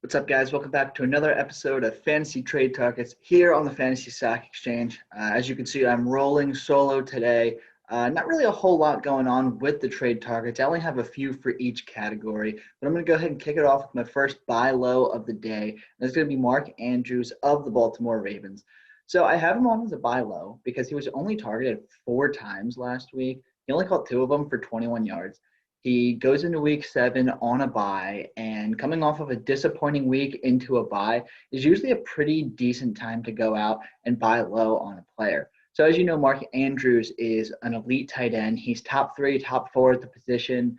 What's up, guys? Welcome back to another episode of Fantasy Trade Targets here on the Fantasy Stock Exchange. As you can see, I'm rolling solo today. Not really a whole lot going on with the trade targets. I only have a few for each category, but I'm going to go ahead and kick it off with my first buy low of the day. And it's going to be Mark Andrews of the Baltimore Ravens. So I have him on as a buy low because he was only targeted 4 times last week. He only caught 2 of them for 21 yards. He goes into week 7 on a bye, and coming off of a disappointing week into a bye is usually a pretty decent time to go out and buy low on a player. So as you know, Mark Andrews is an elite tight end. He's top 3, top 4 at the position.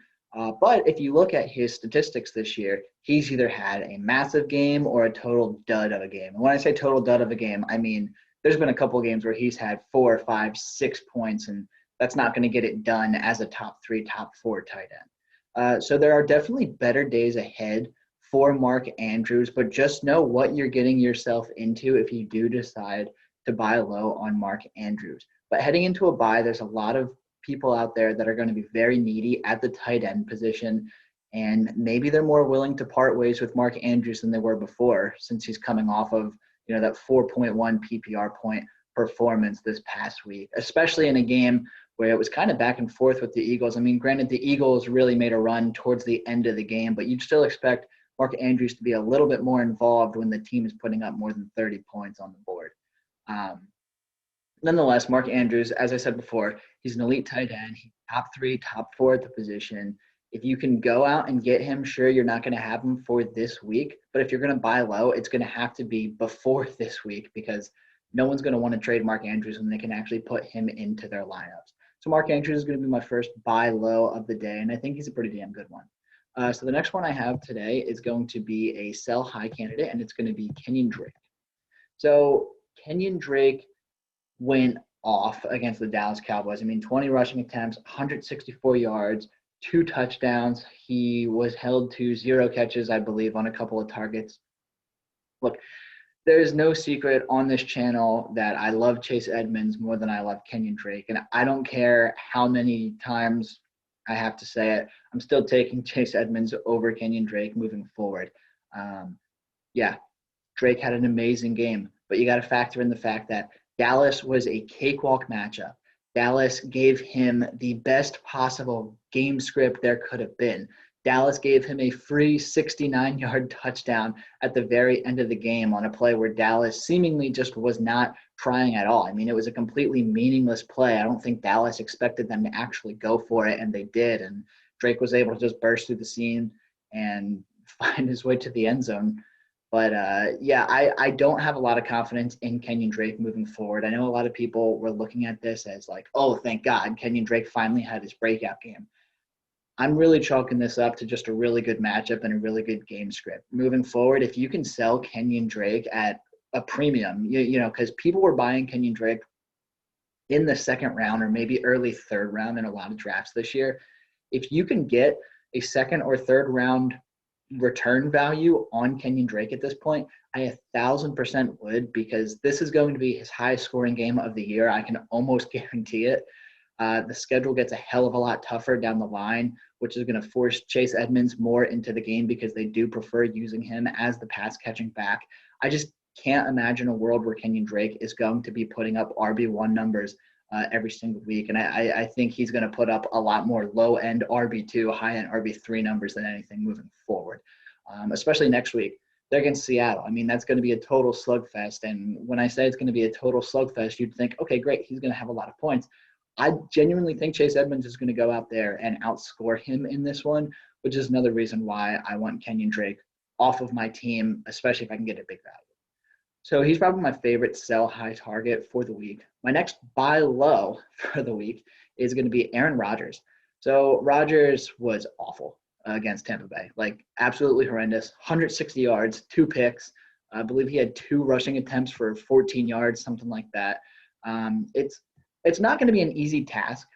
But if you look at his statistics this year, he's either had a massive game or a total dud of a game. And when I say total dud of a game, I mean there's been a couple of games where he's had 4, 5, 6 points, and that's not going to get it done as a top 3, top 4 tight end. So there are definitely better days ahead for Mark Andrews, but just know what you're getting yourself into if you do decide to buy low on Mark Andrews. But heading into a bye, there's a lot of people out there that are going to be very needy at the tight end position, and maybe they're more willing to part ways with Mark Andrews than they were before, since he's coming off of that 4.1 PPR point performance this past week, especially in a game where it was kind of back and forth with the Eagles. I mean, granted, the Eagles really made a run towards the end of the game, but you'd still expect Mark Andrews to be a little bit more involved when the team is putting up more than 30 points on the board. Nonetheless, Mark Andrews, as I said before, he's an elite tight end. He's top 3, top 4 at the position. If you can go out and get him, sure, you're not going to have him for this week, but if you're going to buy low, it's going to have to be before this week, because no one's going to want to trade Mark Andrews when they can actually put him into their lineups. So Mark Andrews is going to be my first buy low of the day, and I think he's a pretty damn good one. So the next one I have today is going to be a sell high candidate, and it's going to be Kenyan Drake. So Kenyan Drake went off against the Dallas Cowboys. I mean, 20 rushing attempts, 164 yards, 2 touchdowns. He was held to 0 catches, I believe, on a couple of targets. Look, there is no secret on this channel that I love Chase Edmonds more than I love Kenyan Drake. And I don't care how many times I have to say it, I'm still taking Chase Edmonds over Kenyan Drake moving forward. Drake had an amazing game, but you got to factor in the fact that Dallas was a cakewalk matchup. Dallas gave him the best possible game script there could have been. Dallas gave him a free 69-yard touchdown at the very end of the game on a play where Dallas seemingly just was not trying at all. I mean, it was a completely meaningless play. I don't think Dallas expected them to actually go for it, and they did. And Drake was able to just burst through the seam and find his way to the end zone. But, I don't have a lot of confidence in Kenyan Drake moving forward. I know a lot of people were looking at this as like, oh, thank God, Kenyan Drake finally had his breakout game. I'm really chalking this up to just a really good matchup and a really good game script. Moving forward, if you can sell Kenyan Drake at a premium, because people were buying Kenyan Drake in the 2nd round or maybe early 3rd round in a lot of drafts this year, if you can get a 2nd or 3rd round return value on Kenyan Drake at this point, I 1,000% would, because this is going to be his highest scoring game of the year. I can almost guarantee it. The schedule gets a hell of a lot tougher down the line, which is going to force Chase Edmonds more into the game because they do prefer using him as the pass-catching back. I just can't imagine a world where Kenyan Drake is going to be putting up RB1 numbers every single week. And I think he's going to put up a lot more low-end RB2, high-end RB3 numbers than anything moving forward, especially next week. They're against Seattle. I mean, that's going to be a total slugfest. And when I say it's going to be a total slugfest, you'd think, okay, great, he's going to have a lot of points. I genuinely think Chase Edmonds is going to go out there and outscore him in this one, which is another reason why I want Kenyan Drake off of my team, especially if I can get a big value. So he's probably my favorite sell high target for the week. My next buy low for the week is going to be Aaron Rodgers. So Rodgers was awful against Tampa Bay, like absolutely horrendous. 160 yards, 2 picks. I believe he had 2 rushing attempts for 14 yards, something like that. It's not going to be an easy task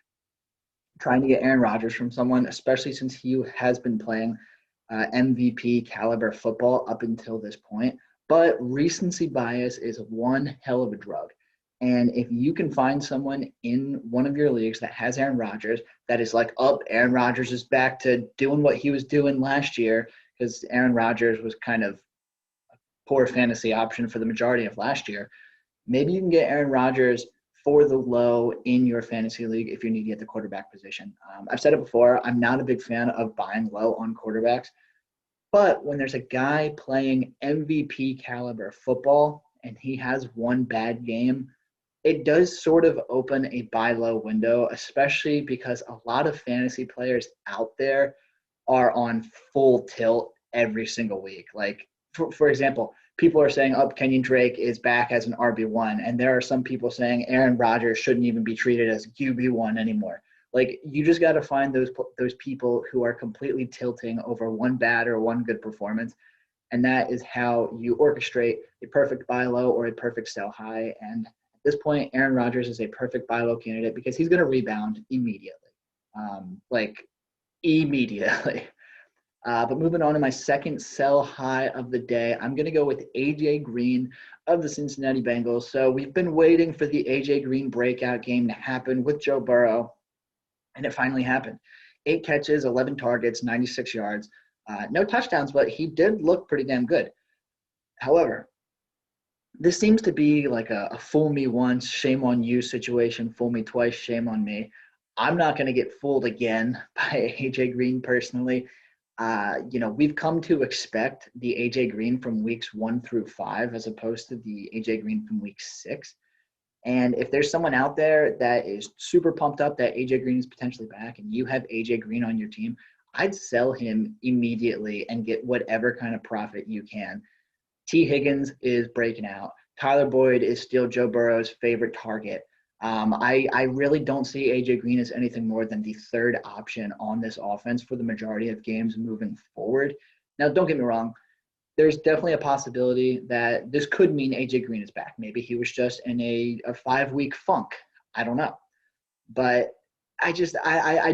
trying to get Aaron Rodgers from someone, especially since he has been playing MVP caliber football up until this point. But recency bias is one hell of a drug. And if you can find someone in one of your leagues that has Aaron Rodgers, that is like, oh, Aaron Rodgers is back to doing what he was doing last year, because Aaron Rodgers was kind of a poor fantasy option for the majority of last year. Maybe you can get Aaron Rodgers for the low in your fantasy league if you need to get the quarterback position. I've said it before, I'm not a big fan of buying low on quarterbacks, but when there's a guy playing MVP caliber football and he has one bad game, it does sort of open a buy low window, especially because a lot of fantasy players out there are on full tilt every single week. Like, for example, people are saying, oh, Kenyan Drake is back as an RB1. And there are some people saying Aaron Rodgers shouldn't even be treated as QB1 anymore. Like, you just got to find those people who are completely tilting over one bad or one good performance. And that is how you orchestrate a perfect buy low or a perfect sell high. And at this point, Aaron Rodgers is a perfect buy low candidate because he's going to rebound immediately. Immediately. But moving on to my second sell high of the day, I'm going to go with A.J. Green of the Cincinnati Bengals. So we've been waiting for the A.J. Green breakout game to happen with Joe Burrow, and it finally happened. 8 catches, 11 targets, 96 yards. No touchdowns, but he did look pretty damn good. However, this seems to be like a fool me once, shame on you situation, fool me twice, shame on me. I'm not going to get fooled again by A.J. Green personally. We've come to expect the A.J. Green from weeks 1 through 5 as opposed to the A.J. Green from week 6. And if there's someone out there that is super pumped up that A.J. Green is potentially back and you have A.J. Green on your team, I'd sell him immediately and get whatever kind of profit you can. T. Higgins is breaking out. Tyler Boyd is still Joe Burrow's favorite target. I really don't see A.J. Green as anything more than the third option on this offense for the majority of games moving forward. Now, don't get me wrong. There's definitely a possibility that this could mean A.J. Green is back. Maybe he was just in a 5-week funk. I don't know. But I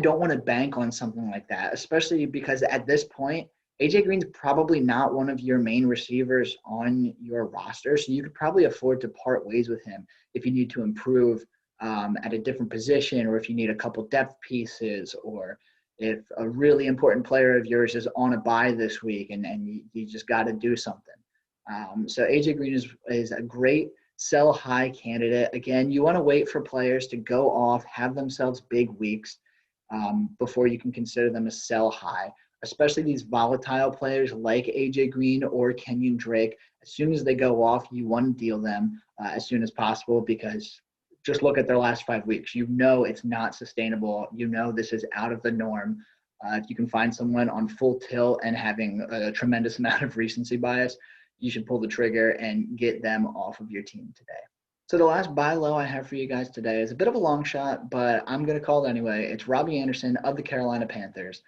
don't want to bank on something like that, especially because at this point, A.J. Green's probably not one of your main receivers on your roster, so you could probably afford to part ways with him if you need to improve at a different position, or if you need a couple depth pieces, or if a really important player of yours is on a bye this week and you just got to do something. So A.J. Green is a great sell high candidate. Again, you want to wait for players to go off, have themselves big weeks before you can consider them a sell high, especially these volatile players like A.J. Green or Kenyan Drake. As soon as they go off, you want to deal them as soon as possible, because just look at their last 5 weeks. You know it's not sustainable. You know this is out of the norm. If you can find someone on full tilt and having a tremendous amount of recency bias, you should pull the trigger and get them off of your team today. So the last buy low I have for you guys today is a bit of a long shot, but I'm going to call it anyway. It's Robby Anderson of the Carolina Panthers.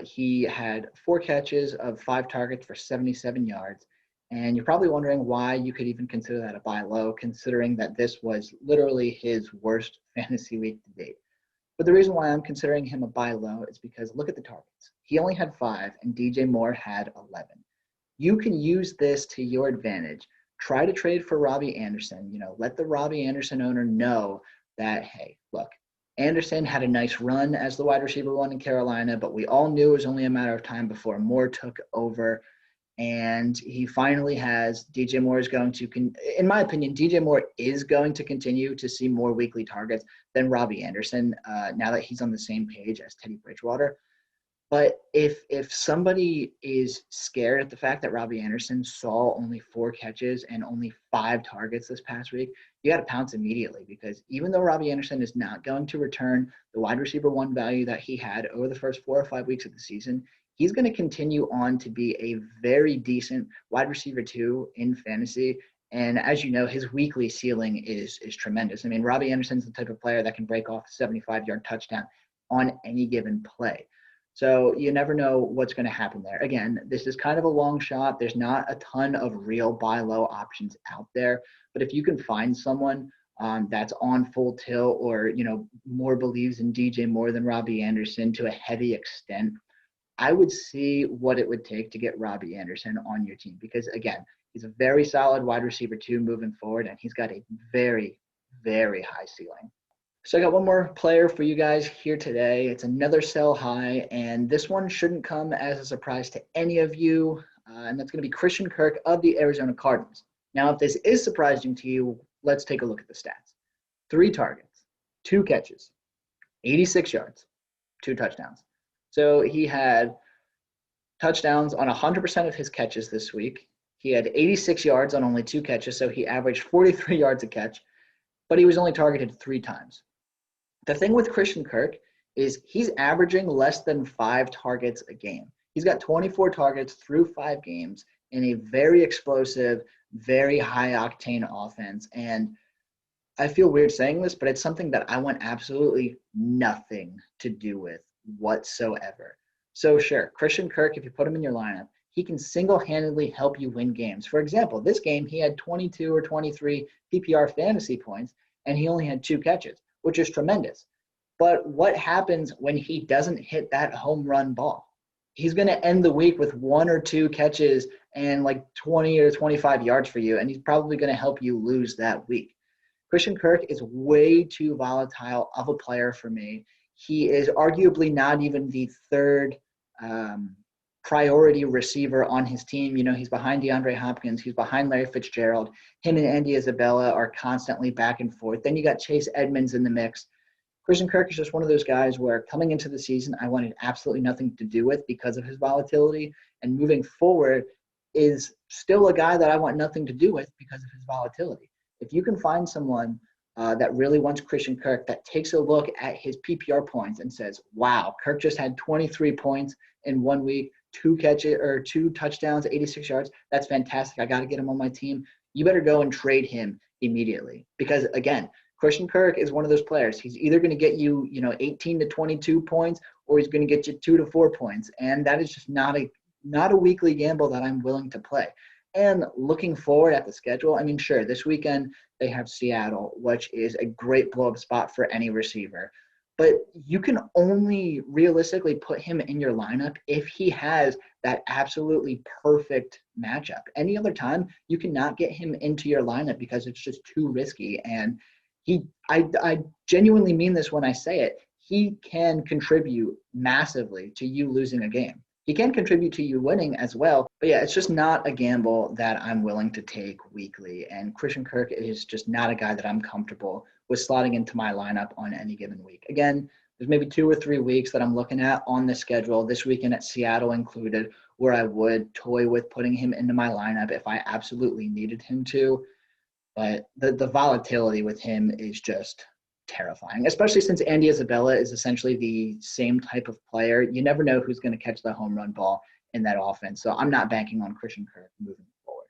He had 4 catches of 5 targets for 77 yards. And you're probably wondering why you could even consider that a buy low, considering that this was literally his worst fantasy week to date. But the reason why I'm considering him a buy low is because look at the targets. He only had 5 and DJ Moore had 11. You can use this to your advantage. Try to trade for Robby Anderson. Let the Robby Anderson owner know that, hey, look, Anderson had a nice run as the wide receiver 1 in Carolina, but we all knew it was only a matter of time before Moore took over. And he finally has DJ Moore is going to, in my opinion, DJ Moore is going to continue to see more weekly targets than Robby Anderson now that he's on the same page as Teddy Bridgewater. But if somebody is scared at the fact that Robby Anderson saw only 4 catches and only 5 targets this past week, you got to pounce immediately, because even though Robby Anderson is not going to return the wide receiver 1 value that he had over the first 4 or 5 weeks of the season, he's going to continue on to be a very decent wide receiver 2 in fantasy. And as you know, his weekly ceiling is tremendous. I mean, Robby Anderson's the type of player that can break off a 75-yard touchdown on any given play. So you never know what's going to happen there. Again, this is kind of a long shot. There's not a ton of real buy low options out there. But if you can find someone that's on full tilt, or, more believes in DJ more than Robby Anderson to a heavy extent, I would see what it would take to get Robby Anderson on your team, because, again, he's a very solid wide receiver 2 moving forward, and he's got a very, very high ceiling. So I got one more player for you guys here today. It's another sell high, and this one shouldn't come as a surprise to any of you, and that's going to be Christian Kirk of the Arizona Cardinals. Now, if this is surprising to you, let's take a look at the stats. 3 targets, 2 catches, 86 yards, 2 touchdowns. So he had touchdowns on 100% of his catches this week. He had 86 yards on only 2 catches, so he averaged 43 yards a catch, but he was only targeted 3 times. The thing with Christian Kirk is he's averaging less than 5 targets a game. He's got 24 targets through 5 games in a very explosive, very high-octane offense. And I feel weird saying this, but it's something that I want absolutely nothing to do with whatsoever. So sure, Christian Kirk, if you put him in your lineup, he can single-handedly help you win games. For example, this game, he had 22 or 23 PPR fantasy points, and he only had 2 catches, which is tremendous. But what happens when he doesn't hit that home run ball? He's going to end the week with 1 or 2 catches and like 20 or 25 yards for you, and he's probably going to help you lose that week. Christian Kirk is way too volatile of a player for me. He is arguably not even the third priority receiver on his team. You know, he's behind DeAndre Hopkins. He's behind Larry Fitzgerald. Him and Andy Isabella are constantly back and forth. Then you got Chase Edmonds in the mix. Christian Kirk is just one of those guys where coming into the season, I wanted absolutely nothing to do with because of his volatility. And moving forward is still a guy that I want nothing to do with because of his volatility. If you can find someone that really wants Christian Kirk, that takes a look at his PPR points and says, wow, Kirk just had 23 points in 1 week, 2 catches or 2 touchdowns, 86 yards. That's fantastic. I got to get him on my team. You better go and trade him immediately because, again, Christian Kirk is one of those players. He's either going to get you, 18 to 22 points, or he's going to get you 2 to 4 points, and that is just not a weekly gamble that I'm willing to play. And looking forward at the schedule, I mean, sure, this weekend they have Seattle, which is a great blow-up spot for any receiver. But you can only realistically put him in your lineup if he has that absolutely perfect matchup. Any other time, you cannot get him into your lineup because it's just too risky. And I genuinely mean this when I say it, he can contribute massively to you losing a game. He can contribute to you winning as well. But yeah, it's just not a gamble that I'm willing to take weekly. And Christian Kirk is just not a guy that I'm comfortable with slotting into my lineup on any given week. Again, there's maybe 2 or 3 weeks that I'm looking at on the schedule, this weekend at Seattle included, where I would toy with putting him into my lineup if I absolutely needed him to. But the volatility with him is just terrifying, especially since Andy Isabella is essentially the same type of player. You never know who's going to catch the home run ball in that offense. So I'm not banking on Christian Kirk moving forward.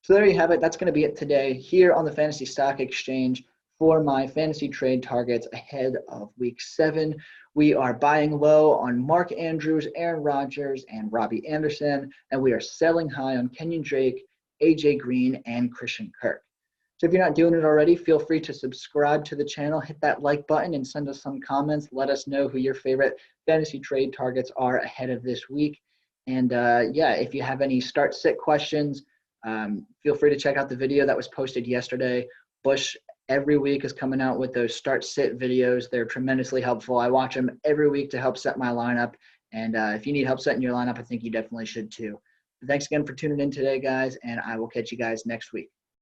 So there you have it. That's going to be it today here on the Fantasy Stock Exchange for my fantasy trade targets ahead of week 7. We are buying low on Mark Andrews, Aaron Rodgers, and Robby Anderson, and we are selling high on Kenyan Drake, AJ Green, and Christian Kirk. So if you're not doing it already, feel free to subscribe to the channel, hit that like button, and send us some comments. Let us know who your favorite fantasy trade targets are ahead of this week. And if you have any start-sit questions, feel free to check out the video that was posted yesterday. Bush every week is coming out with those start-sit videos. They're tremendously helpful. I watch them every week to help set my lineup. And if you need help setting your lineup, I think you definitely should too. Thanks again for tuning in today, guys, and I will catch you guys next week.